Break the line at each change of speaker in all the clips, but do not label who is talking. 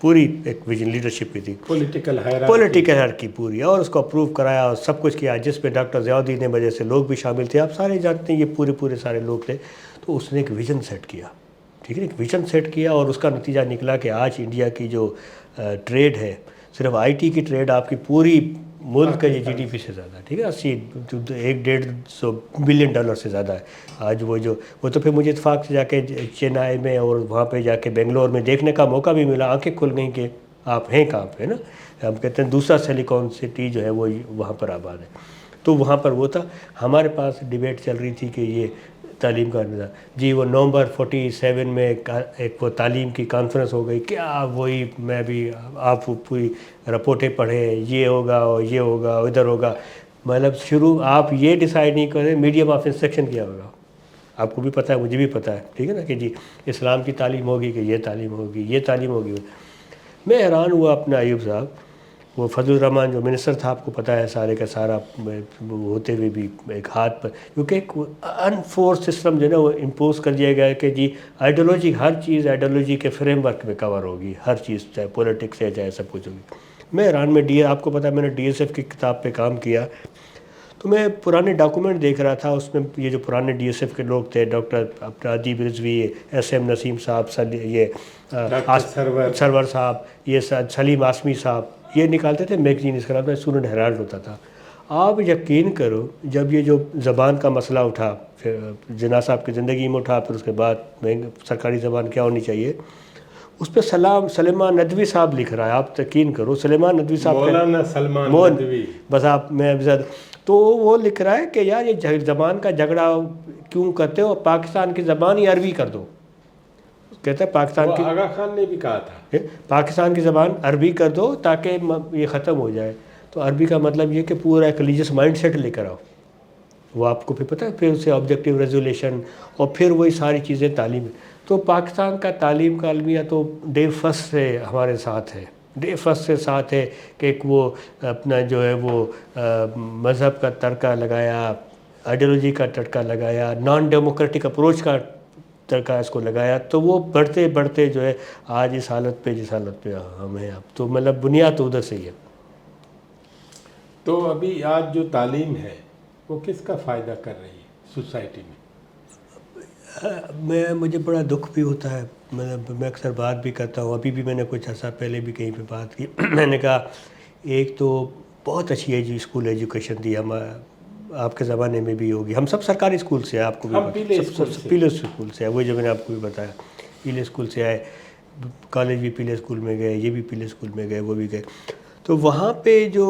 پوری ایک vision leadership کی تھی،
پولیٹیکل
ہائرارکی پوری، اور اس کو اپروو کرایا اور سب کچھ کیا، جس میں ڈاکٹر ضیاء الدین وجہ سے لوگ بھی شامل تھے، آپ سارے جانتے ہیں یہ پورے سارے لوگ تھے. تو اس نے ایک ویژن سیٹ کیا، ٹھیک ہے، ایک ویژن سیٹ کیا، اور اس کا نتیجہ نکلا کہ آج انڈیا کی جو ٹریڈ ہے، صرف آئی ٹی کی ٹریڈ آپ کی پوری ملک کا یہ جی ڈی پی سے زیادہ ہے، ٹھیک ہے، 150 بلین ڈالر سے زیادہ ہے آج. وہ تو پھر مجھے اتفاق سے جا کے چنئی میں اور وہاں پہ جا کے بنگلور میں دیکھنے کا موقع بھی ملا، آنکھیں کھل گئیں کہ آپ ہیں کہاں پہ نا. ہم کہتے ہیں دوسرا سلیکون سٹی جو ہے وہ وہاں پر آباد ہے. تو وہاں پر وہ تھا. ہمارے پاس ڈیبیٹ چل رہی تھی کہ یہ تعلیم کا نظام، جی وہ نومبر 47 میں ایک وہ تعلیم کی کانفرنس ہو گئی، کیا وہی میں بھی آپ پوری رپورٹیں پڑھیں، یہ ہوگا اور یہ ہوگا ادھر ہوگا، مطلب شروع آپ یہ ڈیسائیڈ نہیں کریں میڈیم آف انسٹرکشن کیا ہوگا. آپ کو بھی پتہ ہے، مجھے بھی پتہ ہے، ٹھیک ہے نا، کہ جی اسلام کی تعلیم ہوگی کہ یہ تعلیم ہوگی، یہ تعلیم ہوگی. میں حیران ہوا اپنا ایوب صاحب، وہ فضل الرحمان جو منسٹر تھا، آپ کو پتہ ہے سارے کا سارا ہوتے ہوئے بھی ایک ہاتھ پر، کیونکہ ایک انفورس سسٹم جو ہے نا وہ امپوز کر دیا گیا ہے کہ جی آئیڈیالوجی، ہر چیز آئیڈیالوجی کے فریم ورک میں کور ہوگی، ہر چیز چاہے پولیٹکس ہے چاہے سب کچھ ہوگی. میں حیران، میں آپ کو پتہ ہے میں نے ڈی ایس ایف کی کتاب پہ کام کیا، تو میں پرانے ڈاکومنٹ دیکھ رہا تھا. اس میں یہ جو پرانے ڈی ایس ایف کے لوگ تھے، ڈاکٹر ادیب رضوی، ایس ایم نسیم صاحب، یہ سرور صاحب، یہ سلیم آسمی صاحب، یہ نکالتے تھے میگزین. اس کا نام اسٹوڈنٹ ہیرالڈ ہوتا تھا. آپ یقین کرو جب یہ جو زبان کا مسئلہ اٹھا، پھر جناح صاحب کی زندگی میں اٹھا، پھر اس کے بعد سرکاری زبان کیا ہونی چاہیے، اس پہ سلیمان ندوی صاحب لکھ رہا ہے. آپ یقین کرو، سلیمان ندوی صاحب،
مولانا سلمان ندوی،
بس آپ میں تو وہ لکھ رہا ہے کہ یار یہ زبان کا جھگڑا کیوں کرتے ہو، پاکستان کی زبان ہی عربی کر دو. کہتا ہے پاکستان کی،
آغا خان نے بھی کہا تھا،
پاکستان کی زبان عربی کر دو تاکہ یہ ختم ہو جائے. تو عربی کا مطلب یہ کہ پورا ایک ریلیجس مائنڈ سیٹ لے کر آؤ. وہ آپ کو پھر پتہ ہے، پھر اسے آبجیکٹیو ریزولیشن اور پھر وہی ساری چیزیں تعلیم. تو پاکستان کا تعلیم کا المیہ تو ڈے فرسٹ سے ہمارے ساتھ ہے، ڈے فرسٹ سے ساتھ ہے کہ ایک وہ اپنا جو ہے وہ مذہب کا تڑکا لگایا، آئیڈیالوجی کا تڑکا لگایا، نان ڈیموکریٹک اپروچ کا تڑکا اس کو لگایا. تو وہ بڑھتے جو ہے آج اس حالت پہ جس حالت پہ ہم ہیں اب، تو مطلب بنیاد تو ادھر سے ہی ہے.
تو ابھی آج جو تعلیم ہے وہ کس کا فائدہ کر رہی ہے سوسائٹی میں؟
مجھے بڑا دکھ بھی ہوتا ہے، میں اکثر بات بھی کرتا ہوں. ابھی بھی میں نے کچھ عرصہ پہلے بھی کہیں پہ بات کی. میں نے کہا ایک تو بہت اچھی اسکول ایجوکیشن دی ہم، آپ کے زمانے میں بھی ہوگی. ہم سب سرکاری اسکول سے ہیں، آپ کو بھی پیلے اسکول سے ہے، وہی جو میں نے آپ کو بھی بتایا، پیلے اسکول سے آئے، کالج بھی پیلے اسکول میں گئے، یہ بھی پیلے اسکول میں گئے، وہ بھی گئے. تو وہاں پہ جو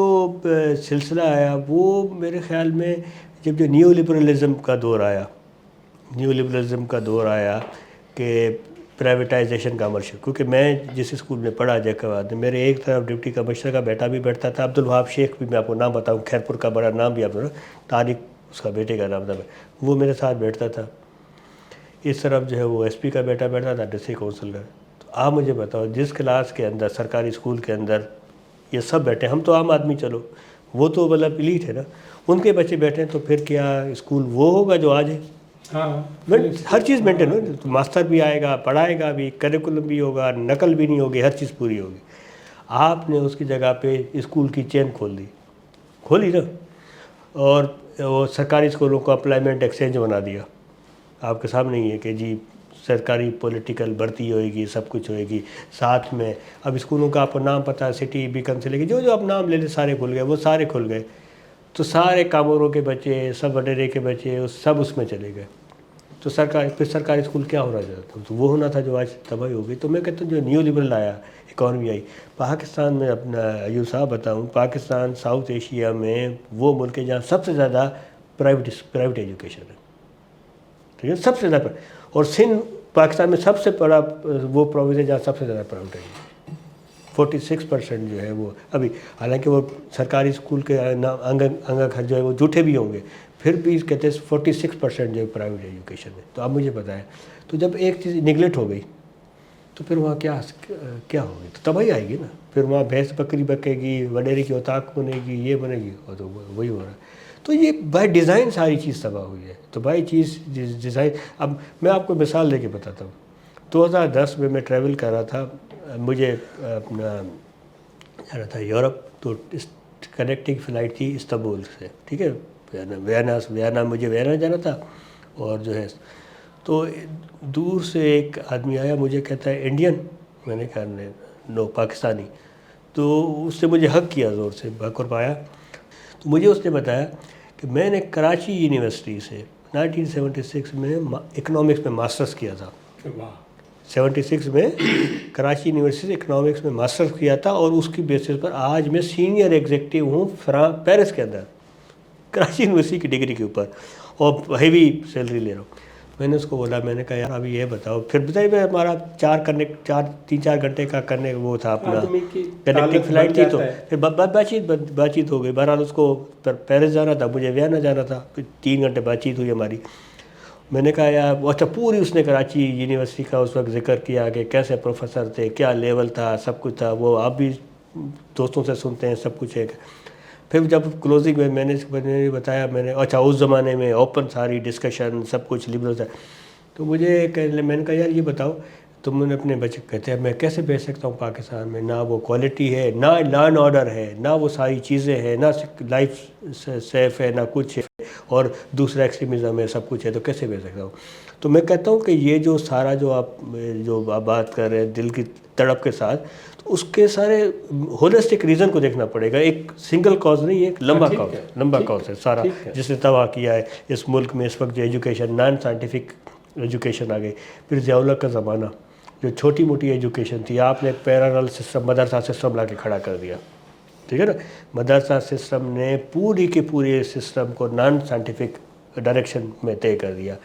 سلسلہ آیا وہ میرے خیال میں جب جو نیو لبرلزم کا دور آیا کہ پرائیویٹائزیشن کا عمل شروع، کیونکہ میں جس اسکول میں پڑھا جیکاباد میں، میرے ایک طرف ڈپٹی کمشنر کا بیٹا بھی بیٹھتا تھا، عبدالوہاب شیخ بھی، میں آپ کو نام بتاؤں، خیرپور کا بڑا نام بھی آپ کو، طارق اس کا بیٹے کا نام تھا، وہ میرے ساتھ بیٹھتا تھا. اس طرف جو ہے وہ ایس پی کا بیٹا بیٹھتا تھا، ڈسٹرکٹ کونسل کا. تو آپ مجھے بتاؤ جس کلاس کے اندر سرکاری اسکول کے اندر یہ سب بیٹھے، ہم تو عام آدمی، چلو وہ تو مطلب ایلیٹ ہے نا، ان کے بچے بیٹھے ہیں، تو پھر کیا اسکول وہ ہوگا جو آج ہے؟
ہاں،
ہر چیز مینٹین ہو، ماسٹر بھی آئے گا، پڑھائے گا بھی، کریکولم بھی ہوگا، نقل بھی نہیں ہوگی، ہر چیز پوری ہوگی. آپ نے اس کی جگہ پہ اسکول کی چین کھولی نا، اور سرکاری اسکولوں کو امپلائمنٹ ایکسچینج بنا دیا. آپ کے سامنے ہی ہے کہ جی سرکاری پولیٹیکل بھرتی ہوئے گی، سب کچھ ہوئے گی ساتھ میں. اب اسکولوں کا آپ کو نام پتہ ہے، سٹی بیکن سے لے کے جو آپ نام لے لیں سارے کھل گئے، وہ سارے کھل گئے. تو سارے کاموروں کے بچے، سب وڈیرے کے بچے، سب اس میں چلے گئے. تو پھر سرکاری اسکول کیا ہو رہا تھا؟ تو وہ ہونا تھا جو آج تباہی ہو گئی. تو میں کہتا ہوں جو نیو لبرل آیا، اکانومی آئی پاکستان میں، اپنا ایوب صاحب بتاؤں، پاکستان ساؤتھ ایشیا میں وہ ملک ہے جہاں سب سے زیادہ پرائیویٹ ایجوکیشن ہے، ٹھیک ہے، سب سے زیادہ. اور سندھ پاکستان میں سب سے بڑا وہ پروونس ہے جہاں سب سے زیادہ پرائیویٹ ہے. 46% جو ہے وہ ابھی، حالانکہ وہ سرکاری اسکول کے انگا خرچ جو ہے وہ جھوٹے بھی ہوں گے، پھر بھی کہتے ہیں 46% جو ہے پرائیویٹ ایجوکیشن ہے. تو آپ مجھے بتائیں، تو جب ایک چیز نگلیکٹ ہو گئی تو پھر وہاں کیا ہوگی؟ تو تباہی آئے گی نا. پھر وہاں بھینس بکری بکے گی، وڈیرے کی اوتاق بنے گی، یہ بنے گی، اور تو وہی ہو رہا ہے. تو یہ بائی ڈیزائن ساری چیز تباہ ہوئی ہے. تو بائی چیز ڈیزائن. اب میں آپ کو مثال دے کے بتاتا ہوں. 2010 میں ٹریول کر رہا تھا مجھے اپنا جانا تھا یورپ، تو کنیکٹنگ فلائٹ تھی استنبول سے، ٹھیک ہے، ویانا مجھے ویانا جانا تھا، اور جو ہے تو دور سے ایک آدمی آیا، مجھے کہتا ہے انڈین، میں نے کہا نو پاکستانی، تو اس سے مجھے حق کیا زور سے، بھاکر پایا، تو مجھے اس نے بتایا کہ میں نے کراچی یونیورسٹی سے 1976 میں اکنامکس میں ماسٹرز کیا تھا،
واہ
76 میں کراچی یونیورسٹی سے اکنامکس میں ماسٹرز کیا تھا، اور اس کی بیسس پر آج میں سینئر ایگزیکٹو ہوں پیرس کے اندر، کراچی یونیورسٹی کی ڈگری کے اوپر، اور ہیوی سیلری لے رہا ہوں۔ میں نے اس کو بولا، میں نے کہا یار ابھی یہ بتاؤ، پھر بتائیے میں ہمارا 3-4 گھنٹے کا کرنے وہ تھا اپنا
آدمی کی
کنیکٹنگ
تعلق
فلائٹ
بن
تھی، تو
جاتا ہے۔
پھر بات چیت ہو گئی، بہرحال اس کو پیرس جانا تھا، مجھے ویانا جانا تھا، پھر 3 گھنٹے بات چیت ہوئی ہماری۔ میں نے کہا یار اچھا، پوری اس نے کراچی یونیورسٹی کا اس وقت ذکر کیا کہ کیسے پروفیسر تھے، کیا لیول تھا، سب کچھ تھا، وہ آپ بھی دوستوں سے سنتے ہیں، سب کچھ ہے۔ پھر جب کلوزنگ میں نے بتایا، میں نے اچھا اس زمانے میں اوپن ساری ڈسکشن سب کچھ لبرل تھا، تو مجھے میں نے کہا یار یہ بتاؤ تم نے اپنے بچے، کہتے ہیں میں کیسے بھیج سکتا ہوں پاکستان میں، نہ وہ کوالٹی ہے، نہ لا اینڈ آرڈر ہے، نہ وہ ساری چیزیں ہیں، نہ لائف سیف ہے، نہ کچھ ہے، اور دوسرا ایکسٹریمزم ہے، سب کچھ ہے، تو کیسے بھیج سکتا ہوں؟ تو میں کہتا ہوں کہ یہ جو سارا جو آپ بات کر رہے ہیں دل کی تڑپ کے ساتھ، تو اس کے سارے ہولسٹک ریزن کو دیکھنا پڑے گا، ایک سنگل کاز نہیں، ایک لمبا کاز ہے سارا، جس نے تباہ کیا ہے اس ملک میں اس وقت جو ایجوکیشن، نان سائنٹیفک ایجوکیشن آ گئی۔ پھر ضیاء کا زمانہ، جو چھوٹی موٹی ایجوکیشن تھی، آپ نے ایک پیرالل سسٹم، مدرسہ سسٹم لا کے کھڑا کر دیا، ٹھیک ہے نا، مدرسہ سسٹم نے پوری کے پورے سسٹم کو نان سائنٹیفک ڈائریکشن میں طے کر دیا۔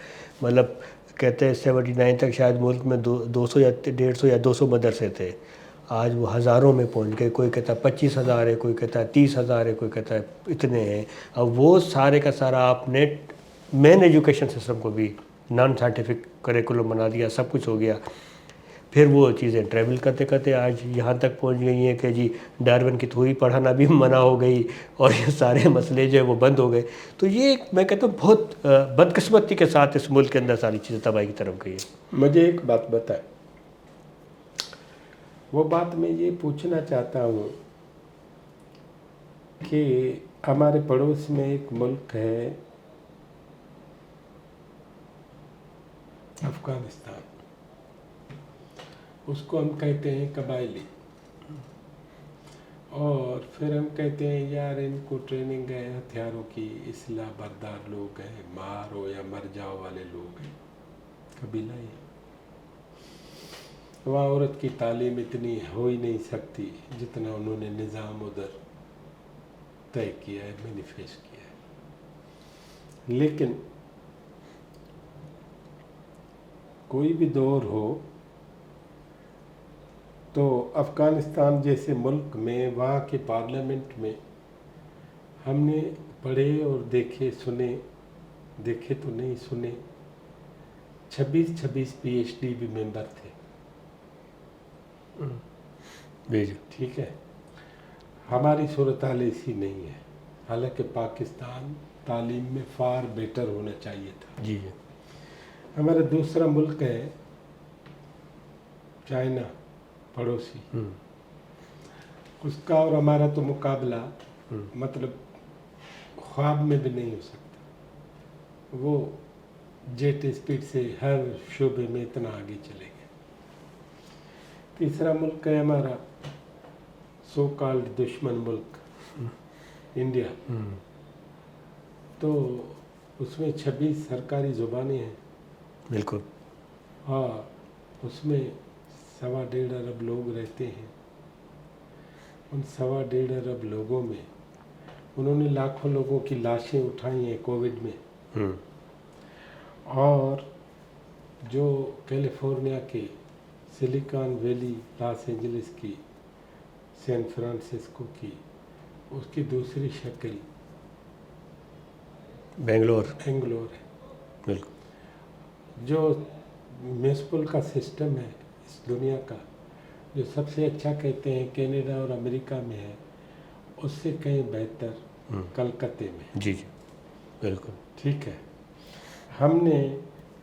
مطلب کہتے ہیں 79 تک شاید ملک میں 200 یا 150 یا 200 مدرسے تھے، آج وہ ہزاروں میں پہنچ گئے، کوئی کہتا ہے 25,000 ہے، کوئی کہتا ہے 30,000 ہے، کوئی کہتا ہے اتنے ہیں۔ اب وہ سارے کا سارا آپ نے مین ایجوکیشن سسٹم کو بھی نان سائنٹیفک کریکولم بنا دیا، سب کچھ ہو گیا۔ پھر وہ چیزیں ٹریول کرتے کرتے آج یہاں تک پہنچ گئی ہیں کہ جی ڈارون کی تھیوری پڑھانا بھی منع ہو گئی، اور یہ سارے مسئلے جو ہے وہ بند ہو گئے۔ تو یہ میں کہتا ہوں بہت بدقسمتی کے ساتھ اس ملک کے اندر ساری چیزیں تباہی کی طرف گئی ہیں۔
مجھے ایک بات بتائیں، وہ بات میں یہ پوچھنا چاہتا ہوں کہ ہمارے پڑوس میں ایک ملک ہے افغانستان، اس کو ہم کہتے ہیں قبائلی، اور پھر ہم کہتے ہیں یار ان کو ٹریننگ ہے ہتھیاروں کی، اصلاح بردار لوگ ہیں، مارو یا مر جاؤ والے لوگ ہیں، قبیلہ ہی۔ وہاں عورت کی تعلیم اتنی ہو ہی نہیں سکتی جتنا انہوں نے نظام ادھر طے کیا ہے، مینیفیسٹ کیا ہے۔ لیکن کوئی بھی دور ہو تو افغانستان جیسے ملک میں، وہاں کے پارلیمنٹ میں ہم نے پڑھے اور دیکھے تو نہیں سنے، 26 PhD بھی ممبر تھے،
جی
ٹھیک ہے۔ ہماری صورتحال ایسی نہیں ہے، حالانکہ پاکستان تعلیم میں فار بیٹر ہونا چاہیے تھا۔
جی جی
ہمارا دوسرا ملک ہے چائنا، پڑوسی، اس کا اور ہمارا تو مقابلہ مطلب خواب میں بھی نہیں ہو سکتا، وہ جیٹ اسپیڈ سے ہر شعبے میں اتنا آگے چلے گئے۔ تیسرا ملک ہے ہمارا سو کالڈ دشمن ملک انڈیا، تو اس میں 26 سرکاری زبانیں ہیں،
بالکل،
اور اس میں 1.25 ارب لوگ رہتے ہیں۔ ان 1.25 ارب لوگوں میں انہوں نے لاکھوں لوگوں کی لاشیں اٹھائی ہیں کووڈ میں، اور جو کیلیفورنیا کے سلیکان ویلی، لاس اینجلس کی، سین فرانسسکو کی، اس کی دوسری شکل
بنگلور،
بنگلور ہے۔
بالکل،
جو میونسپل کا سسٹم ہے اس دنیا کا، جو سب سے اچھا کہتے ہیں کینیڈا اور امریکہ میں ہے، اس سے کہیں بہتر کلکتے میں،
جی جی بالکل،
ٹھیک ہے۔ ہم نے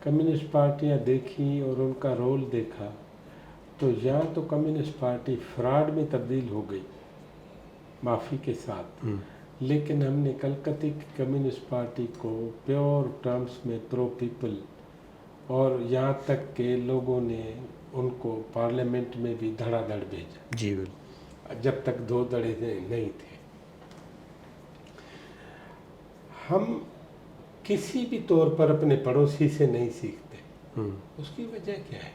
کمیونسٹ پارٹیاں دیکھی اور ان کا رول دیکھا، تو یہاں تو کمیونسٹ پارٹی فراڈ میں تبدیل ہو گئی معافی کے ساتھ، لیکن ہم نے کلکتے کی کمیونسٹ پارٹی کو پیور ٹرمز میں پرو پیپل، اور یہاں تک کہ لوگوں نے ان کو پارلیمنٹ میں بھی دھڑا دھڑ بھیجا،
جی بالکل،
جب تک دو دھڑے نہیں تھے۔ ہم کسی بھی طور پر اپنے پڑوسی سے نہیں سیکھتے، اس کی وجہ کیا ہے؟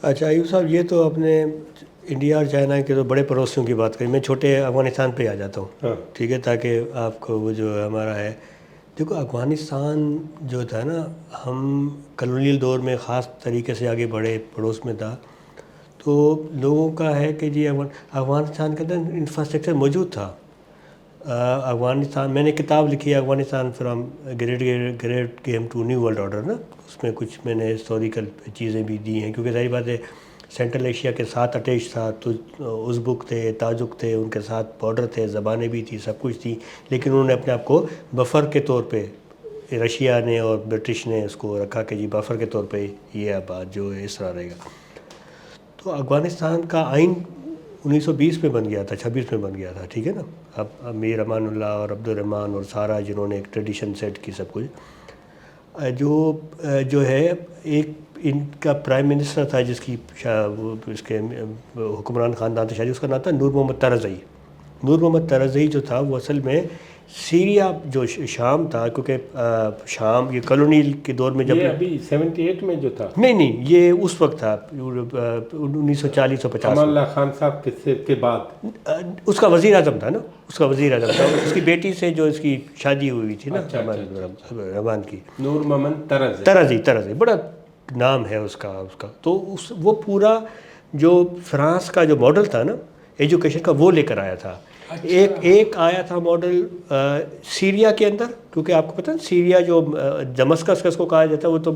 اچھا ایوب صاحب، یہ تو اپنے انڈیا اور چائنا کے تو بڑے پڑوسیوں کی بات کری، میں چھوٹے افغانستان پہ آ جاتا ہوں، ٹھیک ہے، تاکہ آپ کو وہ جو ہمارا ہے، دیکھو افغانستان جو تھا نا، ہم کلونیل دور میں خاص طریقے سے آگے بڑھے، پڑوس میں تھا، تو لوگوں کا ہے کہ جی افغانستان کے اندر انفراسٹرکچر موجود تھا۔ افغانستان، میں نے کتاب لکھی ہے Afghanistan from great game to new world order نا، اس میں کچھ میں نے ہسٹوریکل چیزیں بھی دی ہیں، کیونکہ ظاہر بات ہے سینٹرل ایشیا کے ساتھ اٹیچ تھا، تو ازبک تھے، تاجک تھے، ان کے ساتھ بارڈر تھے، زبانیں بھی تھیں، سب کچھ تھی، لیکن انہوں نے اپنے آپ کو بفر کے طور پہ، رشیا نے اور برٹش نے اس کو رکھا کہ جی بفر کے طور پہ یہ بات جو ہے اس طرح رہے گا۔ تو افغانستان کا آئین 1920 میں بن گیا تھا، 26 میں بن گیا تھا، ٹھیک ہے نا، اب امیر امان اللہ اور عبد الرحمن اور سارا جنہوں نے ایک ٹریڈیشن سیٹ کی سب کچھ، جو ہے ایک ان کا پرائم منسٹر تھا جس کی اس کے حکمران خاندان تھا، شاید اس کا نام تھا نور محمد طرزئی۔ نور محمد طرزئی جو تھا وہ اصل میں سیریا جو شام تھا، کیونکہ شام یہ کلونیل کے دور میں جب
یہ ابھی 78 میں جو تھا،
نہیں یہ اس وقت تھا 1940 اور 50
امان
میں،
اللہ خان صاحب کے بعد،
اس کا وزیر اعظم تھا نا، اس کا وزیر اعظم تھا، اس کی بیٹی سے جو اس کی شادی ہوئی تھی نا رحمان کی،
نور محمد
طرزئی بڑا نام ہے اس کا، تو وہ پورا جو فرانس کا جو ماڈل تھا نا ایجوکیشن کا، وہ لے کر آیا تھا۔ ایک آیا تھا ماڈل سیریا کے اندر، کیونکہ آپ کو پتہ ہے سیریا جو دمسکس کا اس کو کہا جاتا ہے، وہ تو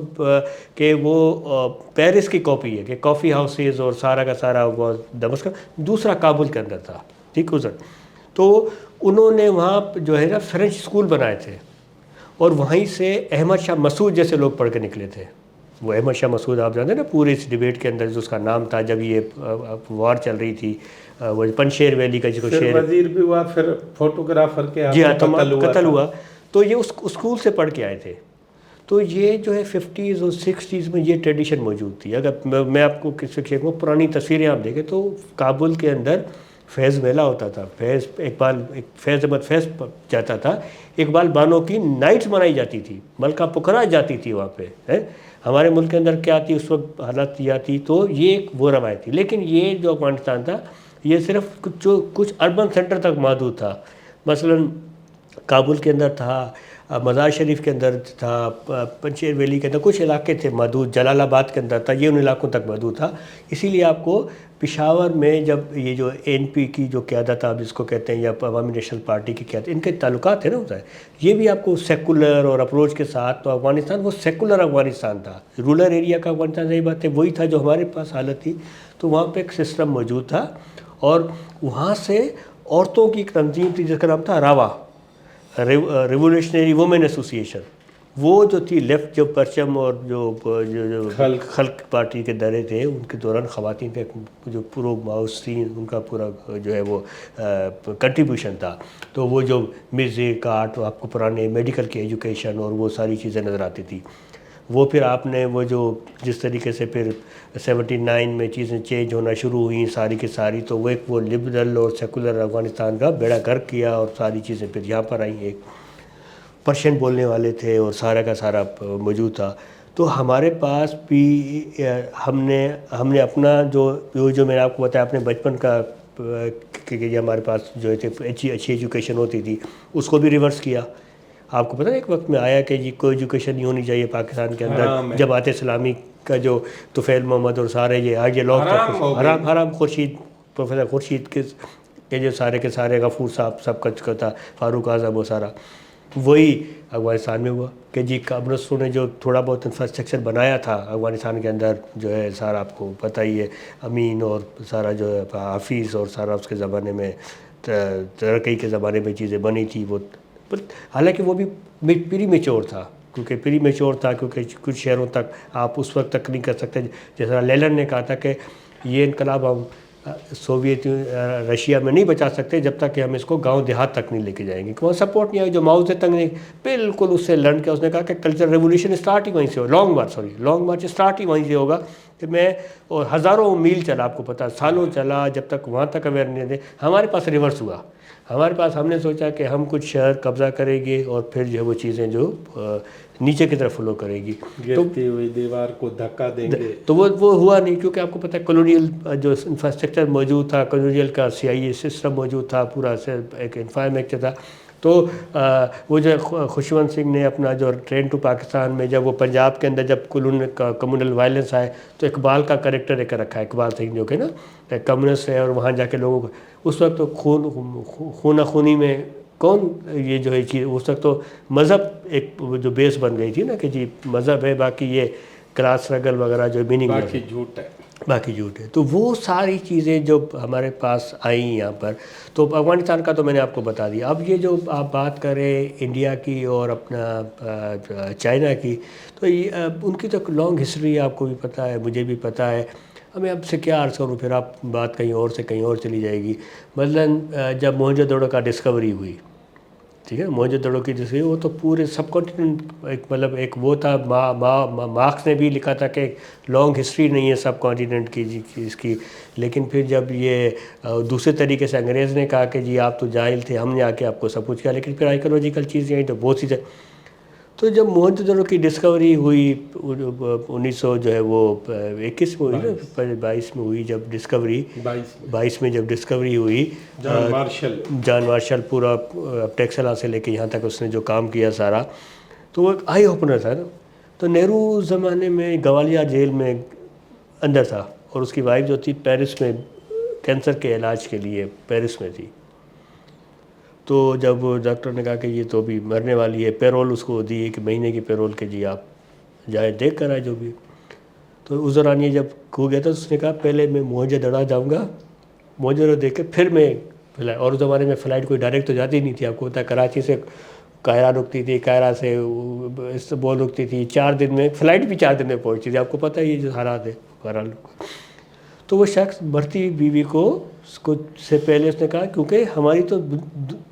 کہ وہ پیرس کی کاپی ہے، کہ کافی ہاؤسز اور سارا کا سارا وہ دمسکس، دوسرا کابل کے اندر تھا، ٹھیک ہے سر۔ تو انہوں نے وہاں جو ہے نا فرینچ اسکول بنائے تھے، اور وہیں سے احمد شاہ مسعود جیسے لوگ پڑھ کے نکلے تھے۔ وہ احمد شاہ مسعود آپ جانتے ہیں نا، پورے اس ڈیبیٹ کے اندر جو اس کا نام تھا جب یہ وار چل رہی تھی، وہ پنشیر ویلی کا جو شیر
وزیر بھی ہوا، پھر فوٹوگرافر کے
جی ہاں
قتل
ہوا، تو یہ اس اسکول سے پڑھ کے آئے تھے۔ تو یہ جو ہے 50s اور 60s میں یہ ٹریڈیشن موجود تھی۔ اگر میں آپ کو کس سے کو پرانی تصویریں آپ دیکھیں تو کابل کے اندر فیض میلہ ہوتا تھا، فیض احمد فیض جاتا تھا، اقبال بانو کی نائٹس منائی جاتی تھی، ملکہ پکھرا جاتی تھی وہاں پہ۔ ہمارے ملک کے اندر کیا تھی اس وقت حالت یہ تھی، تو یہ ایک وہ روایت تھی۔ لیکن یہ جو افغانستان تھا یہ صرف کچھ اربن سینٹر تک محدود تھا، مثلاً کابل کے اندر تھا، مزار شریف کے اندر تھا، پنشیر ویلی کے اندر کچھ علاقے تھے محدود، جلال آباد کے اندر تھا، یہ ان علاقوں تک محدود تھا۔ اسی لیے آپ کو پشاور میں جب یہ جو ANP کی جو قیادت آپ جس کو کہتے ہیں، یا عوامی نیشنل پارٹی کی قیادت، ان کے تعلقات ہیں نا ہوتا ہے، یہ بھی آپ کو سیکولر اور اپروچ کے ساتھ، تو افغانستان وہ سیکولر افغانستان تھا، رولر ایریا کا افغانستان، صحیح بات ہے، وہی تھا جو ہمارے پاس حالت تھی۔ تو وہاں پہ ایک سسٹم موجود تھا، اور وہاں سے عورتوں کی ایک تنظیم تھی جس کا نام تھا راوا، ریولیوشنری وومن ایسوسیشن، وہ جو تھی لیفٹ، جو پرچم اور جو خلق پارٹی کے دائرے تھے، ان کے دوران خواتین کا جو پرو ماؤس تھی، ان کا پورا جو ہے وہ کنٹریبیوشن تھا۔ تو وہ جو میوزک آرٹ، آپ کو پرانے میڈیکل کی ایجوکیشن اور وہ ساری چیزیں نظر آتی تھی۔ وہ پھر آپ نے وہ جو جس طریقے سے پھر 79 میں چیزیں چینج ہونا شروع ہوئیں ساری کی ساری، تو وہ ایک وہ لبرل اور سیکولر افغانستان کا بیڑا غرق کیا، اور ساری چیزیں پھر یہاں پر آئیں۔ ایک پرشین بولنے والے تھے اور سارا کا سارا موجود تھا۔ تو ہمارے پاس بھی ہم نے اپنا جو میں نے آپ کو بتایا اپنے بچپن کا کہ ہمارے پاس جو اچھی ایجوکیشن ہوتی تھی، اس کو بھی ریورس کیا۔ آپ کو پتہ ہے ایک وقت میں آیا کہ جی کوئی ایجوکیشن نہیں ہونی چاہیے پاکستان کے اندر، جماعت اسلامی کا جو طفیل محمد اور سارے یہ لوگ حرام خورشید، پروفیسر خورشید کے جو سارے کے سارے، غفور صاحب سب کا تھا، فاروق اعظم، وہ سارا وہی افغانستان میں ہوا کہ جی کامرسوں نے جو تھوڑا بہت انفراسٹرکچر بنایا تھا افغانستان کے اندر، جو ہے سارا آپ کو پتہ ہی ہے، امین اور سارا جو ہے حافظ اور سارا اس کے زمانے میں ترقی کے زمانے میں چیزیں بنی تھی، وہ حالانکہ وہ بھی پری میچور تھا، کیونکہ پری میچور تھا، کیونکہ کچھ شہروں تک آپ اس وقت تک نہیں کر سکتے. جیسا لینن نے کہا تھا کہ یہ انقلاب ہم سوویت رشیا میں نہیں بچا سکتے جب تک کہ ہم اس کو گاؤں دیہات تک نہیں لے کے جائیں گے. وہاں سپورٹ نہیں آئی. جو ماؤ سے تنگ نے بالکل اس سے لڑ کے اس نے کہا کہ کلچر ریولیوشن اسٹارٹ ہی وہیں سے ہو، لانگ مارچ اسٹارٹ ہی وہیں سے ہوگا. کہ میں اور ہزاروں میل چلا، آپ کو پتا سالوں چلا جب تک وہاں تک اویئر نہیں تھے. ہمارے پاس ریورس ہوا. ہمارے پاس ہم نے سوچا کہ ہم کچھ شہر قبضہ کریں گے اور پھر جو ہے وہ چیزیں جو نیچے کی طرف فلو کرے گی،
گرتی ہوئی دیوار کو دھکا دیں گے.
تو وہ ہوا نہیں. کیونکہ آپ کو پتہ ہے کالونیل جو انفراسٹرکچر موجود تھا، کالونیل کا CIA سسٹم موجود تھا، پورا ایک انفراسٹرکچر تھا. تو وہ جو خوشونت سنگھ نے اپنا جو ٹرین ٹو پاکستان میں جب وہ پنجاب کے اندر جب کمیونل وائلنس آئے تو اقبال کا کریکٹر ایک رکھا ہے، اقبال سنگھ جو کہ نا کمیونسٹ ہے، اور وہاں جا کے لوگوں کو اس وقت تو خونہ خونی میں کون یہ جو ہے چیز، اس وقت تو مذہب ایک جو بیس بن گئی تھی نا کہ جی مذہب ہے، باقی یہ کلاس اسٹرگل وغیرہ جو میننگ
باقی جھوٹ ہے.
باقی جھوٹ ہے. تو وہ ساری چیزیں جو ہمارے پاس آئیں یہاں پر، تو افغانستان کا تو میں نے آپ کو بتا دیا. اب یہ جو آپ بات کریں انڈیا کی اور اپنا چائنا کی، تو ان کی تو لانگ ہسٹری آپ کو بھی پتہ ہے، مجھے بھی پتہ ہے. ہمیں اب سے کیا عرض کروں، پھر آپ بات کہیں اور سے کہیں اور چلی جائے گی. مثلاً جب موہنجو دڑو کا ڈسکوری ہوئی، ٹھیک ہے، موہنجو دڑو کی ڈسکوری، وہ تو پورے سب کانٹیننٹ ایک مطلب ایک وہ تھا. مارکس نے بھی لکھا تھا کہ لانگ ہسٹری نہیں ہے سب کانٹیننٹ کی جی اس کی. لیکن پھر جب یہ دوسرے طریقے سے انگریز نے کہا کہ جی آپ تو جاہل تھے، ہم نے آ کے آپ کو سب کچھ کیا. لیکن پھر آرکیالوجیکل چیزیں آئیں تو بہت سی. تو جب موہنجو دڑو کی ڈسکوری ہوئی 1900 جو ہے وہ 21 میں ہوئی نا، 22 میں ہوئی جب ڈسکوری، 22 میں جب ڈسکوری ہوئی، جان مارشل پورا ٹیکسلا سے لے کے یہاں تک اس نے جو کام کیا سارا، تو وہ ایک آئی اوپنر تھا نا. تو نہرو زمانے میں گوالیار جیل میں اندر تھا، اور اس کی وائف جو تھی پیرس میں کینسر کے علاج کے لیے پیرس میں تھی. تو جب ڈاکٹر نے کہا کہ یہ تو ابھی مرنے والی ہے، پیرول اس کو دی ایک مہینے کی پیرول کے جی آپ جائے دیکھ کر آئے جو بھی. تو اس دوران یہ جب کھو گیا تھا، اس نے کہا پہلے میں موہنجو دڑو جاؤں گا، موہنجو دڑو دیکھ کے پھر میں فلائٹ. اور اس زمانے میں فلائٹ کوئی ڈائریکٹ تو جاتی نہیں تھی، آپ کو پتا ہے کراچی سے قاہرہ رکتی تھی، قاہرہ سے استنبول رکتی تھی. 4 دن میں فلائٹ بھی 4 دن میں پہنچتی تھی. آپ کو پتہ ہے یہ جو حالات ہے بہرحال. تو وہ شخص مرتی بیوی کو سے پہلے اس نے کہا کیونکہ ہماری تو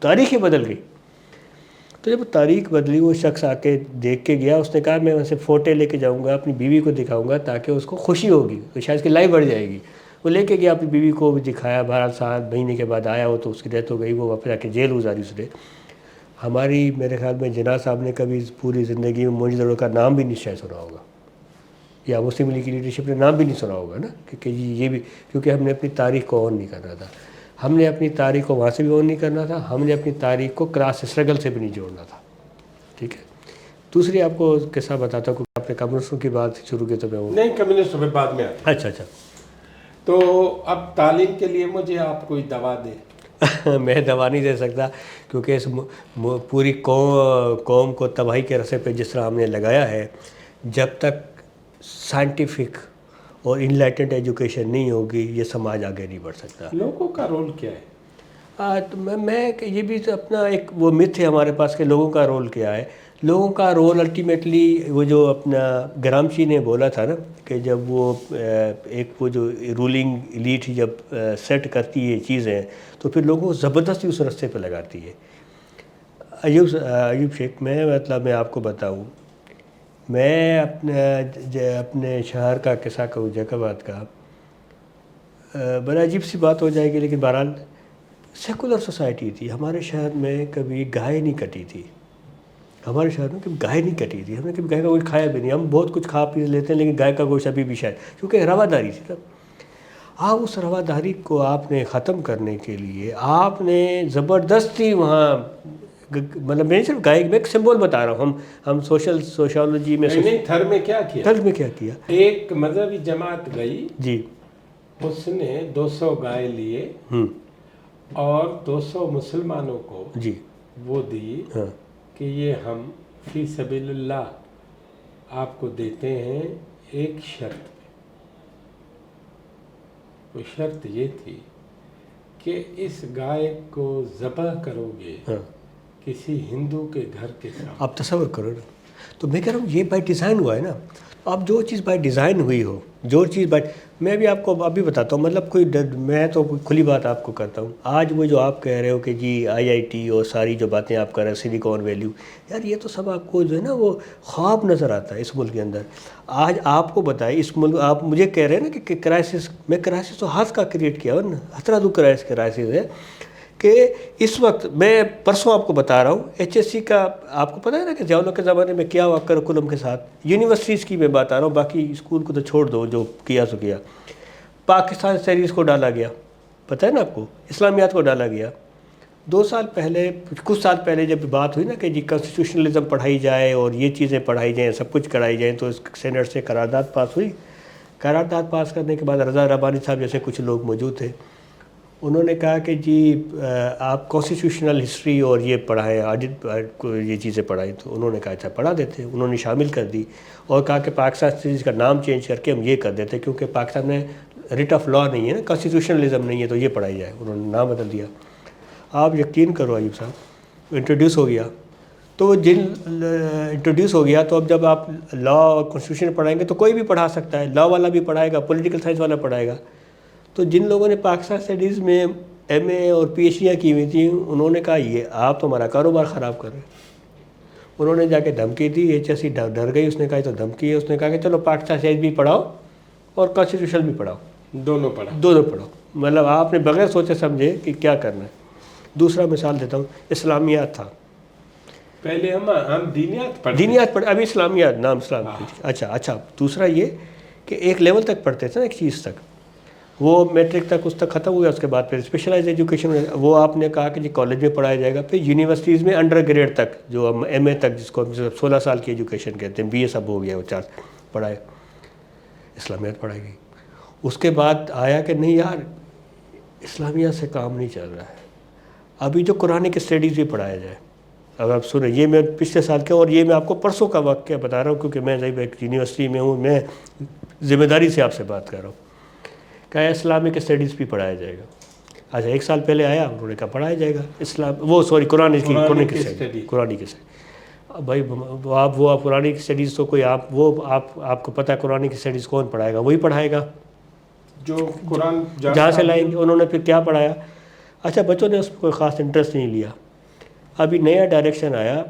تاریخ ہی بدل گئی. تو جب تاریخ بدلی، وہ شخص آ کے دیکھ کے گیا. اس نے کہا میں وہاں سے فوٹے لے کے جاؤں گا، اپنی بیوی کو دکھاؤں گا تاکہ اس کو خوشی ہوگی، تو شاید اس کی لائف بڑھ جائے گی. وہ لے کے گیا اپنی بیوی کو بھی دکھایا. 12 سال مہینے کے بعد آیا وہ تو اس کی ڈیتھ ہو گئی. وہ واپس جا کے جیل گزاری اس نے. ہماری میرے خیال میں جناح صاحب نے کبھی پوری زندگی میں موہنجو دڑو کا نام بھی نہیں شاید سنا ہوگا، یا مسلم لیگ کی لیڈرشپ نے نام بھی نہیں سنا ہوگا نا، کہ جی یہ بھی، کیونکہ ہم نے اپنی تاریخ کو آن نہیں کرنا تھا. ہم نے اپنی تاریخ کو وہاں سے بھی آن نہیں کرنا تھا. ہم نے اپنی تاریخ کو کلاس اسٹرگل سے بھی نہیں جوڑنا تھا. ٹھیک ہے. دوسری آپ کو قصہ بتاتا ہوں، کیونکہ آپ نے کمیونسٹوں کی بات شروع کی تو میں وہ
نہیں کمیونسٹ میں بعد میں آتا.
اچھا.
تو اب تعلیم کے لیے مجھے آپ کوئی دوا دیں.
میں دوا نہیں دے سکتا، کیونکہ اس پوری قوم کو تباہی کے رسے پہ جس طرح ہم نے لگایا ہے، جب تک سائنٹیفک اور انلائٹنڈ ایجوکیشن نہیں ہوگی یہ سماج آگے نہیں بڑھ سکتا.
لوگوں کا رول کیا ہے؟
تو میں یہ بھی اپنا ایک وہ متھ ہے ہمارے پاس کہ لوگوں کا رول کیا ہے. لوگوں کا رول الٹیمیٹلی وہ جو اپنا گرامشی نے بولا تھا نا کہ جب وہ ایک وہ جو رولنگ ایلیٹ جب سیٹ کرتی ہے چیزیں تو پھر لوگوں کو زبردستی اس رستے پہ لگاتی ہے. ایوب شیخ میں آپ کو بتاؤں، میں اپنے شہر کا قصہ کہوں جیکاباد کا، بڑا عجیب سی بات ہو جائے گی لیکن بہرحال سیکولر سوسائٹی تھی. ہمارے شہر میں کبھی گائے نہیں کٹی تھی. ہمارے شہر میں کبھی گائے نہیں کٹی تھی. ہم نے کبھی گائے کا گوشت کھایا بھی نہیں. ہم بہت کچھ کھا پی لیتے ہیں لیکن گائے کا گوشت ابھی بھی شاید، کیونکہ رواداری تھی. آپ اس رواداری کو آپ نے ختم کرنے کے لیے آپ نے زبردستی وہاں، مطلب میں صرف گائے میں ایک سمبول بتا رہا ہوں. ہم سوشالوجی میں
نہیں تھر میں کیا کیا؟
تھر میں کیا کیا؟
ایک مذہبی جماعت گئی
جی،
اس نے 200 گائے لیے اور 200 مسلمانوں کو
جی
وہ دی کہ یہ ہم فی سبیل اللہ آپ کو دیتے ہیں ایک شرط پہ. وہ شرط یہ تھی کہ اس گائے کو ذبح کرو گے کسی ہندو کے گھر کے سامنے.
آپ تصور کرو نا، تو میں کہہ رہا ہوں یہ بائی ڈیزائن ہوا ہے نا. اب جو چیز بائی ڈیزائن ہوئی ہو, جو چیز بائی, میں بھی آپ کو ابھی بتاتا ہوں, مطلب میں تو کھلی بات آپ کو کرتا ہوں. آج وہ جو آپ کہہ رہے ہو کہ جی آئی آئی ٹی اور ساری جو باتیں آپ کر رہے ہیں سلیکون ویلیو, یار یہ تو سب آپ کو جو ہے نا وہ خواب نظر آتا ہے اس ملک کے اندر. آج آپ کو بتائیں اس ملک, آپ مجھے کہہ رہے ہیں نا کہ کرائسس, میں کرائسس تو ہاتھ کا کریٹ کیا ہوں نا, خطرہ دو کرائسس ہے کہ اس وقت میں پرسوں آپ کو بتا رہا ہوں ایچ ایس سی کا, آپ کو پتہ ہے نا کہ ضیاء الحق کے زمانے میں کیا ہوا کریکولم کے ساتھ. یونیورسٹیز کی میں بتا رہا ہوں, باقی اسکول کو تو چھوڑ دو, جو کیا سو کیا. پاکستان اسٹڈیز کو ڈالا گیا, پتہ ہے نا آپ کو, اسلامیات کو ڈالا گیا. 2 سال پہلے, کچھ سال پہلے جب بات ہوئی نا کہ جی کانسٹیٹیوشنلزم پڑھائی جائے اور یہ چیزیں پڑھائی جائیں, سب کچھ کرائی جائیں, تو اس سینٹ سے قرارداد پاس ہوئی. قرارداد پاس کرنے کے بعد رضا ربانی صاحب جیسے کچھ لوگ موجود تھے, انہوں نے کہا کہ جی آپ کانسٹیٹیوشنل ہسٹری اور یہ پڑھائیں, آڈٹ یہ چیزیں پڑھائیں. تو انہوں نے کہا اچھا پڑھا دیتے. انہوں نے شامل کر دی اور کہا کہ پاکستان اسٹڈیز کا نام چینج کر کے ہم یہ کر دیتے, کیونکہ پاکستان میں ریٹ آف لا نہیں ہے نا, کانسٹیٹیوشنلزم نہیں ہے, تو یہ پڑھائی جائے. انہوں نے نام بدل دیا. آپ یقین کرو ایوب صاحب, انٹروڈیوس ہو گیا تو وہ انٹروڈیوس ہو گیا, تو اب جب آپ لا اور کانسٹیٹیوشن پڑھائیں گے تو کوئی بھی پڑھا سکتا ہے, لا والا بھی پڑھائے گا, پولیٹیکل سائنس والا پڑھائے گا. تو جن لوگوں نے پاکستان اسٹڈیز میں ایم اے اور پی ایچ ڈیاں کی ہوئی تھیں, انہوں نے کہا یہ آپ تو ہمارا کاروبار خراب کر رہے ہیں. انہوں نے جا کے دھمکی دی, ایچ ایس سی ڈر گئی, اس نے کہا تو دھمکی ہے. اس نے کہا کہ چلو پاکستان اسٹڈیز بھی پڑھاؤ اور کانسٹیٹیوشن بھی پڑھاؤ,
دونوں پڑھا.
دونوں پڑھو. مطلب آپ نے بغیر سوچے سمجھے کہ کیا کرنا ہے. دوسرا مثال دیتا ہوں, اسلامیات تھا.
پہلے ہم دینیات پڑھتے,
دینیات پڑھ, ابھی اسلامیات نام اسلام. اچھا دوسرا یہ کہ ایک لیول تک پڑھتے تھے نا, ایک چیز تک, وہ میٹرک تک اس تک ختم ہوا. اس کے بعد پھر اسپیشلائز ایجوکیشن, وہ آپ نے کہا کہ جی کالج میں پڑھایا جائے گا. پھر یونیورسٹیز میں انڈر گریڈ تک, جو ہم ایم اے تک, جس کو 16 سال کی ایجوکیشن کہتے ہیں, بی اے سب ہو گیا, وہ 4 پڑھائے, اسلامیات پڑھائی گئی. اس کے بعد آیا کہ نہیں یار اسلامیات سے کام نہیں چل رہا ہے, ابھی جو قرآنک اسٹڈیز بھی پڑھایا جائے. اب آپ سنیں, یہ میں پچھلے سال کے, اور یہ میں آپ کو پرسوں کا واقعہ بتا رہا ہوں, کیونکہ میں ایک یونیورسٹی میں ہوں, میں ذمہ داری سے آپ سے بات کر رہا ہوں. کہ اسلامک اسٹڈیز بھی پڑھایا جائے گا. اچھا 1 سال پہلے آیا, انہوں نے کہا پڑھایا جائے گا قرآنک اسٹڈی. بھائی آپ قرآنک اسٹڈیز تو کوئی آپ کو پتہ ہے قرآنک اسٹڈیز کون پڑھائے گا؟ وہی پڑھائے گا
جو قرآن
جہاں سے لائیں گے. انہوں نے پھر کیا پڑھایا؟ اچھا بچوں نے اس پہ کوئی خاص انٹرسٹ نہیں لیا. ابھی نیا ڈائریکشن آیا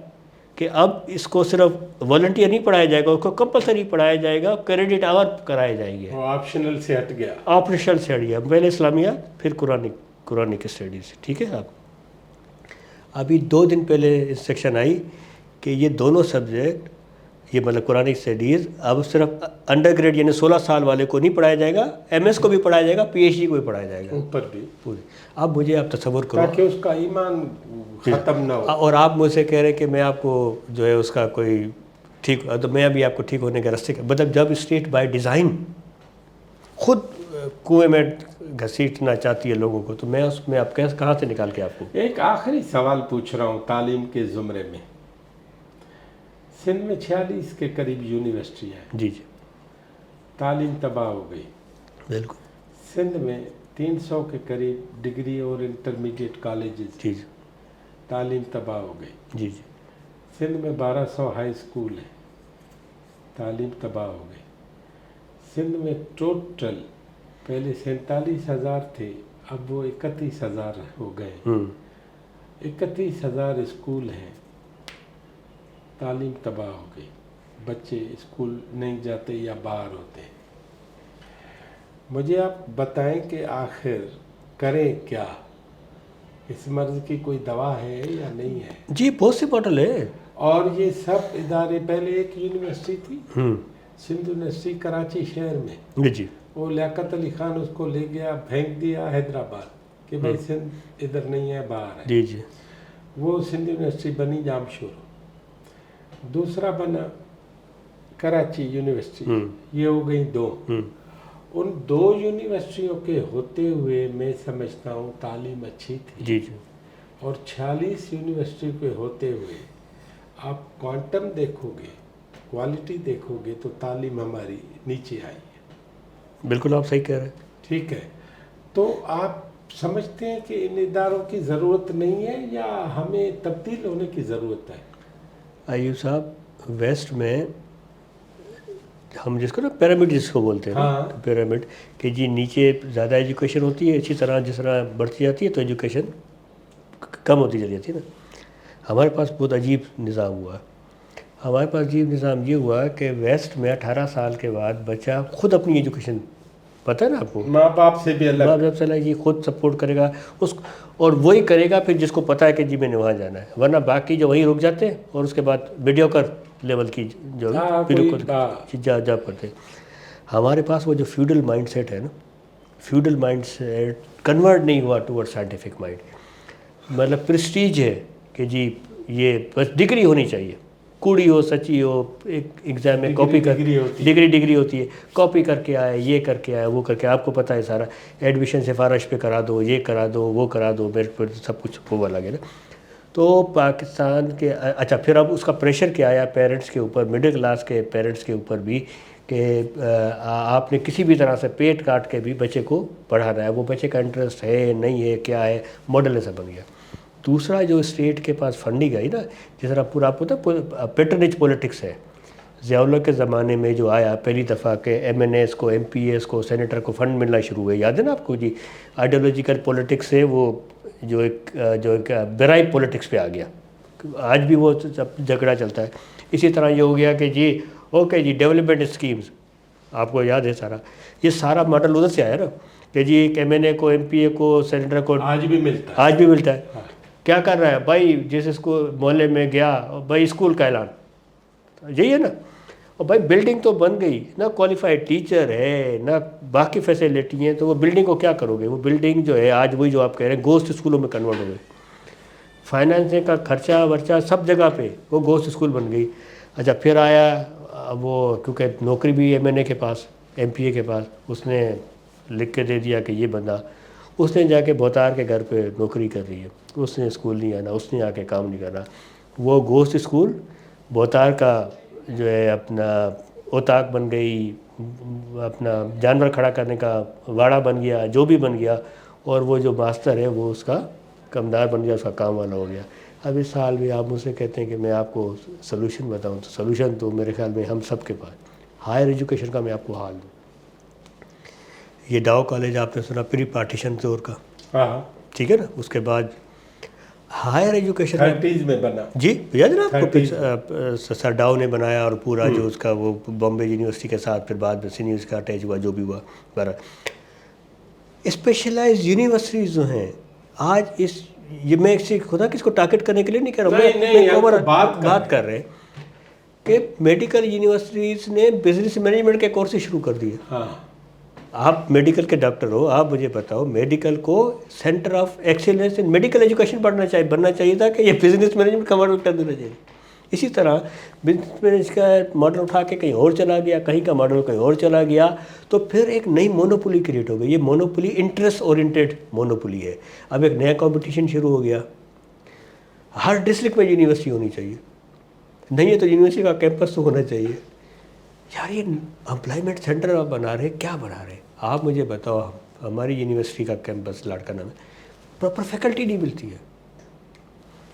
کہ اب اس کو صرف والنٹیئر نہیں پڑھایا جائے گا, اس کو کمپلسری پڑھایا جائے گا, کریڈٹ آور کرائے جائیں گے.
وہ آپشنل سے ہٹ گیا.
آپریشنل سے ہٹ گیا. پہلے اسلامیات پھر قرآنک اسٹڈیز. ٹھیک ہے صاحب. ابھی 2 دن پہلے انسٹرکشن آئی کہ یہ دونوں سبجیکٹ, یہ مطلب قرآنک اسٹڈیز, اب صرف انڈر گریڈ یعنی 16 سال والے کو نہیں پڑھایا جائے گا, ایم ایس کو بھی پڑھایا جائے گا, پی ایچ ڈی کو بھی پڑھایا جائے گا,
اوپر بھی
پورے. اب مجھے آپ تصور کرو,
تاکہ اس کا ایمان ختم نہ ہو.
اور آپ مجھ سے کہہ رہے ہیں کہ میں آپ کو جو ہے اس کا کوئی ٹھیک, تو میں ابھی آپ کو ٹھیک ہونے کے راستے کا, مطلب جب اسٹیٹ بائی ڈیزائن خود کنویں میں گھسیٹنا چاہتی ہے لوگوں کو, تو میں اس میں آپ کہاں سے نکال کے آپ کو.
ایک آخری سوال پوچھ رہا ہوں تعلیم کے زمرے میں. سندھ میں 46 کے قریب یونیورسٹیاں ہیں.
جی
تعلیم تباہ ہو گئی.
بالکل.
سندھ میں 300 کے قریب ڈگری اور انٹرمیڈیٹ کالجز.
جی
تعلیم تباہ ہو گئی.
جی
سندھ میں 1200 ہائی اسکول ہیں. تعلیم تباہ ہو گئی. سندھ میں ٹوٹل پہلے 47,000 تھے, اب وہ 31,000 ہو گئے. 31,000 اسکول ہیں. تعلیم تباہ ہو گئی. بچے اسکول نہیں جاتے یا باہر ہوتے ہیں. مجھے آپ بتائیں کہ آخر کریں کیا؟ اس مرض کی کوئی دوا ہے یا نہیں ہے؟
جی بہت سے ماڈل ہے.
اور یہ سب ادارے, پہلے ایک یونیورسٹی تھی سندھ یونیورسٹی کراچی شہر میں.
جی
وہ لیاقت علی خان اس کو لے گیا, پھینک دیا حیدرآباد کہ بھائی سندھ ادھر نہیں ہے, باہر ہے.
جی
وہ سندھ یونیورسٹی بنی جامشور. دوسرا بنا کراچی یونیورسٹی. یہ ہو گئی 2. ان 2 یونیورسٹیوں کے ہوتے ہوئے میں سمجھتا ہوں تعلیم اچھی تھی.
جی
اور 46 یونیورسٹی کے ہوتے ہوئے آپ کوانٹم دیکھو گے, کوالٹی دیکھو گے, تو تعلیم ہماری نیچے آئی ہے.
بالکل آپ صحیح کہہ رہے ہیں.
ٹھیک ہے. تو آپ سمجھتے ہیں کہ ان اداروں کی ضرورت نہیں ہے یا ہمیں تبدیل ہونے کی ضرورت ہے؟
ایوب صاحب ویسٹ میں ہم جس کو نا پیرامڈ جس کو بولتے ہیں نا پیرامڈ کہ جی نیچے زیادہ ایجوکیشن ہوتی ہے، اسی طرح جس طرح بڑھتی جاتی ہے تو ایجوکیشن کم ہوتی چلی جاتی ہے نا. ہمارے پاس بہت عجیب نظام ہوا. ہمارے پاس عجیب نظام یہ ہوا کہ ویسٹ میں 18 سال کے بعد بچہ خود اپنی ایجوکیشن، پتہ ہے نا آپ کو،
ماں باپ سے بھی الگ،
باپ جب سے جی خود سپورٹ کرے گا اس، اور وہی کرے گا پھر جس کو پتہ ہے کہ جی میں نے وہاں جانا ہے، ورنہ باقی جو وہیں رک جاتے ہیں اور اس کے بعد میڈیوکر لیول کی جو بالکل جا پڑتے. ہمارے پاس وہ جو فیوڈل مائنڈ سیٹ ہے نا، فیوڈل مائنڈ سیٹ کنورٹ نہیں ہوا ٹورڈ سائنٹیفک مائنڈ. مطلب پرسٹیج ہے کہ جی یہ بس ڈگری ہونی چاہیے، کوڑی ہو سچی ہو، ایک ایگزام میں کاپی کر ڈگری ہوتی ہے، کاپی کر کے آئے، یہ کر کے آئے، وہ کر کے، آپ کو پتہ ہے سارا ایڈمیشن سفارش پہ کرا دو، یہ کرا دو، وہ کرا دو، میرے پر سب کچھ وہ لگے نا. تو پاکستان کے اچھا پھر اب اس کا پریشر کیا آیا پیرنٹس کے اوپر، مڈل کلاس کے پیرنٹس کے اوپر بھی، کہ آپ نے کسی بھی طرح سے پیٹ کاٹ کے بھی بچے کو پڑھانا ہے. وہ بچے کا انٹرسٹ ہے نہیں ہے کیا ہے، ماڈل ایسا بن گیا. دوسرا جو اسٹیٹ کے پاس فنڈنگ آئی نا، جس طرح پورا آپ کو پیٹرنیج پولیٹکس ہے. ضیاء اللہ کے زمانے میں جو آیا پہلی دفعہ کہ ایم این ایس کو، ایم پی ایس کو، سینیٹر کو فنڈ ملنا شروع ہوئے، یاد ہے نا آپ کو جی. آئیڈیالوجیکل پولیٹکس سے وہ جو ایک برائے پولیٹکس پہ آ گیا. آج بھی وہ جھگڑا چلتا ہے. اسی طرح یہ ہو گیا کہ جی اوکے جی ڈیولپمنٹ اسکیمز، آپ کو یاد ہے سارا، یہ سارا ماڈل ادھر سے آیا نا کہ جی ایک ایم این اے کو، ایم پی اے کو، سینیٹر کو
آج بھی ملتا ہے.
کیا کر رہا ہے بھائی، جس اسکول محلے میں گیا بھائی اسکول کا اعلان، یہی ہے نا. اور بھائی بلڈنگ تو بن گئی نہ، کوالیفائڈ ٹیچر ہے نہ باقی فیسلٹی ہیں، تو وہ بلڈنگ کو کیا کرو گے؟ وہ بلڈنگ جو ہے آج وہی جو آپ کہہ رہے ہیں گوسٹ اسکولوں میں کنورٹ ہو گئے. فائنانسنگ کا خرچہ ورچہ سب جگہ پہ وہ گوسٹ اسکول بن گئی. اچھا پھر آیا وہ، کیونکہ نوکری بھی ایم این اے کے پاس، ایم پی اے کے پاس، اس نے لکھ کے دے دیا کہ یہ بندہ، اس نے جا کے بہتار کے گھر پہ نوکری کر رہی ہے، اس نے اسکول نہیں آنا، اس نے آ کے کام نہیں کرنا. وہ گوشت اسکول بہتار کا جو ہے اپنا اوتاق بن گئی، اپنا جانور کھڑا کرنے کا واڑہ بن گیا، جو بھی بن گیا. اور وہ جو ماسٹر ہے وہ اس کا کمدار بن گیا، اس کا کام والا ہو گیا. اب اس سال بھی آپ مجھ سے کہتے ہیں کہ میں آپ کو سلوشن بتاؤں، تو سلوشن تو میرے خیال میں ہم سب کے پاس، ہائر ایجوکیشن کا میں آپ کو حال دوں. یہ ڈاؤ کالج آپ نے سنا پری پارٹیشن دور کا، ٹھیک ہے نا. اس کے بعد ہائر ایجوکیشن
30s میں بنا،
جی یاد ہے نا آپ کو، سر ڈاؤ نے بنایا، اور پورا جو اس کا وہ بامبے یونیورسٹی کے ساتھ پھر بعد میں سینیورس کا اٹیچ ہوا، جو بھی ہوا. اسپیشلائز یونیورسٹیز جو ہیں آج اس، یہ میں خدا کس کو ٹارگٹ کرنے کے لیے نہیں کہہ رہا ہوں، میں بات کر رہے ہیں کہ میڈیکل یونیورسٹیز نے بزنس مینجمنٹ کے کورسز شروع کر دیے. آپ میڈیکل کے ڈاکٹر ہو، آپ مجھے بتاؤ میڈیکل کو centre of excellence in medical education بننا چاہیے تھا کہ یہ بزنس مینجمنٹ کا ماڈل کر دینا چاہیے. اسی طرح بزنس مینج کا ماڈل اٹھا کے کہیں اور چلا گیا، کہیں کا ماڈل کہیں اور چلا گیا، تو پھر ایک نئی مونوپولی کریٹ ہو گئی. یہ مونوپولی انٹرسٹ اورینٹیڈ مونوپولی ہے. اب ایک نیا کمپٹیشن شروع ہو گیا، ہر ڈسٹرکٹ میں یونیورسٹی ہونی چاہیے، نہیں ہے تو یونیورسٹی کا کیمپس تو ہونا چاہیے. یار یہ امپلائمنٹ سینٹر آپ بنا رہے ہیں، کیا بنا رہے ہیں آپ مجھے بتاؤ. ہماری یونیورسٹی کا کیمپس لاڑکانہ میں پراپر فیکلٹی نہیں ملتی ہے.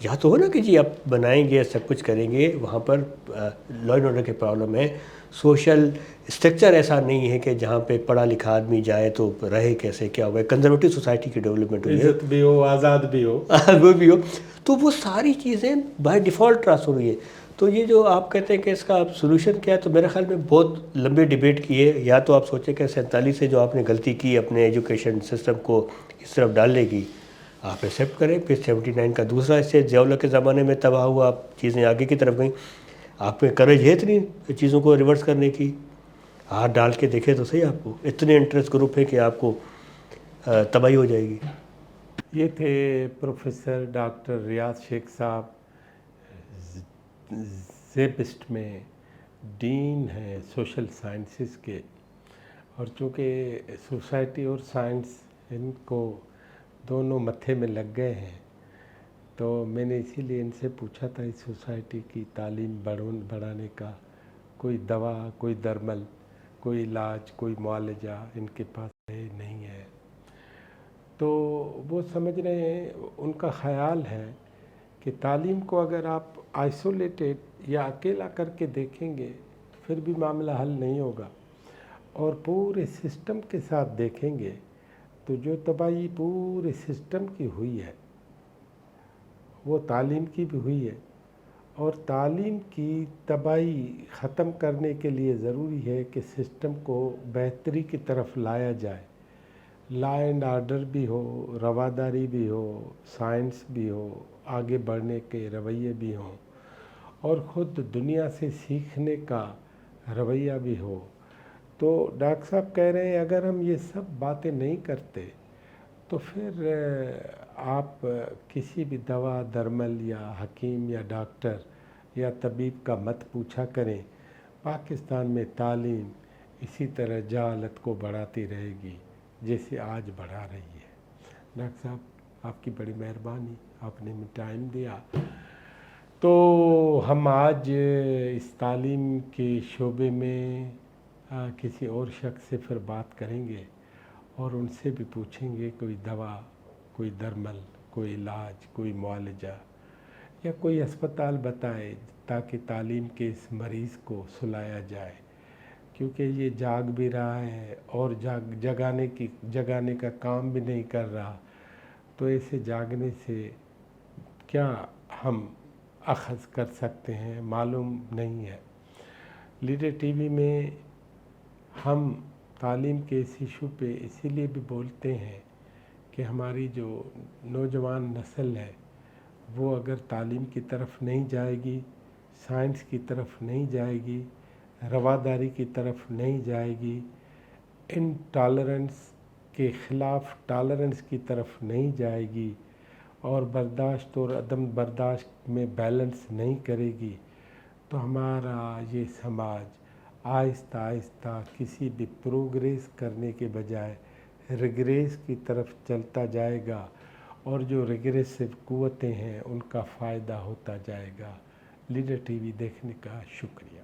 یا تو ہو نا کہ جی آپ بنائیں گے، سب کچھ کریں گے، وہاں پر لا اینڈ آرڈر کی پرابلم ہے، سوشل اسٹرکچر ایسا نہیں ہے کہ جہاں پہ پڑھا لکھا آدمی جائے تو رہے کیسے، کیا ہوا ہے، کنزرویٹو سوسائٹی کی ڈیولپمنٹ ہوئی ہے،
عزت بھی ہو، آزاد بھی ہو،
وہ بھی ہو. تو وہ ساری چیزیں بائی ڈیفالٹ ٹرانسفر ہوئی ہے. تو یہ جو آپ کہتے ہیں کہ اس کا آپ سولوشن کیا ہے، تو میرے خیال میں بہت لمبے ڈیبیٹ کی ہے. یا تو آپ سوچیں کہ 47 سے جو آپ نے غلطی کی اپنے ایجوکیشن سسٹم کو اس طرف ڈالنے کی، آپ ایکسیپٹ کریں. پھر 79 کا دوسرا اسٹیج ضیاء اللہ کے زمانے میں تباہ ہوا، چیزیں آگے کی طرف گئیں. آپ میں کریج ہے اتنی چیزوں کو ریورس کرنے کی؟ ہاتھ ڈال کے دیکھے تو صحیح، آپ کو اتنے انٹرسٹ گروپ ہے کہ آپ کو تباہی ہو جائے گی.
یہ تھے پروفیسر ڈاکٹر ریاض شیخ صاحب، زیبسٹ میں ڈین ہیں سوشل سائنسز کے. اور چونکہ سوسائٹی اور سائنس ان کو دونوں متھے میں لگ گئے ہیں، تو میں نے اسی لیے ان سے پوچھا تھا اس سوسائٹی کی تعلیم بڑھانے کا کوئی دوا، کوئی درمل، کوئی علاج، کوئی معالجہ ان کے پاس ہے نہیں ہے. تو وہ سمجھ رہے ہیں، ان کا خیال ہے کہ تعلیم کو اگر آپ آئسولیٹڈ یا اکیلا کر کے دیکھیں گے پھر بھی معاملہ حل نہیں ہوگا، اور پورے سسٹم کے ساتھ دیکھیں گے تو جو تباہی پورے سسٹم کی ہوئی ہے وہ تعلیم کی بھی ہوئی ہے، اور تعلیم کی تباہی ختم کرنے کے لیے ضروری ہے کہ سسٹم کو بہتری کی طرف لایا جائے، لا اینڈ آرڈر بھی ہو، رواداری بھی ہو، سائنس بھی ہو، آگے بڑھنے کے رویے بھی ہوں، اور خود دنیا سے سیکھنے کا رویہ بھی ہو۔ تو ڈاکٹر صاحب کہہ رہے ہیں اگر ہم یہ سب باتیں نہیں کرتے تو پھر آپ کسی بھی دوا درمل یا حکیم یا ڈاکٹر یا طبیب کا مت پوچھا کریں، پاکستان میں تعلیم اسی طرح جہالت کو بڑھاتی رہے گی جیسے آج بڑھا رہی ہے۔ ڈاکٹر صاحب آپ کی بڑی مہربانی، آپ نے ہمیں ٹائم دیا۔ تو ہم آج اس تعلیم کے شعبے میں کسی اور شخص سے پھر بات کریں گے اور ان سے بھی پوچھیں گے کوئی دوا، کوئی درمل، کوئی علاج، کوئی معالجہ یا کوئی اسپتال بتائے تاکہ تعلیم کے اس مریض کو سلایا جائے، کیونکہ یہ جاگ بھی رہا ہے اور جگانے کا کام بھی نہیں کر رہا، تو ایسے جاگنے سے کیا ہم اخذ کر سکتے ہیں معلوم نہیں ہے۔ لیڈر ٹی وی میں ہم تعلیم کے اس ایشو پہ اسی لیے بھی بولتے ہیں کہ ہماری جو نوجوان نسل ہے وہ اگر تعلیم کی طرف نہیں جائے گی، سائنس کی طرف نہیں جائے گی، رواداری کی طرف نہیں جائے گی، انٹالرنس کے خلاف ٹالرنس کی طرف نہیں جائے گی، اور برداشت اور عدم برداشت میں بیلنس نہیں کرے گی، تو ہمارا یہ سماج آہستہ آہستہ کسی بھی پروگریس کرنے کے بجائے ریگریس کی طرف چلتا جائے گا، اور جو ریگریسو قوتیں ہیں ان کا فائدہ ہوتا جائے گا۔ لیڈر ٹی وی دیکھنے کا شکریہ۔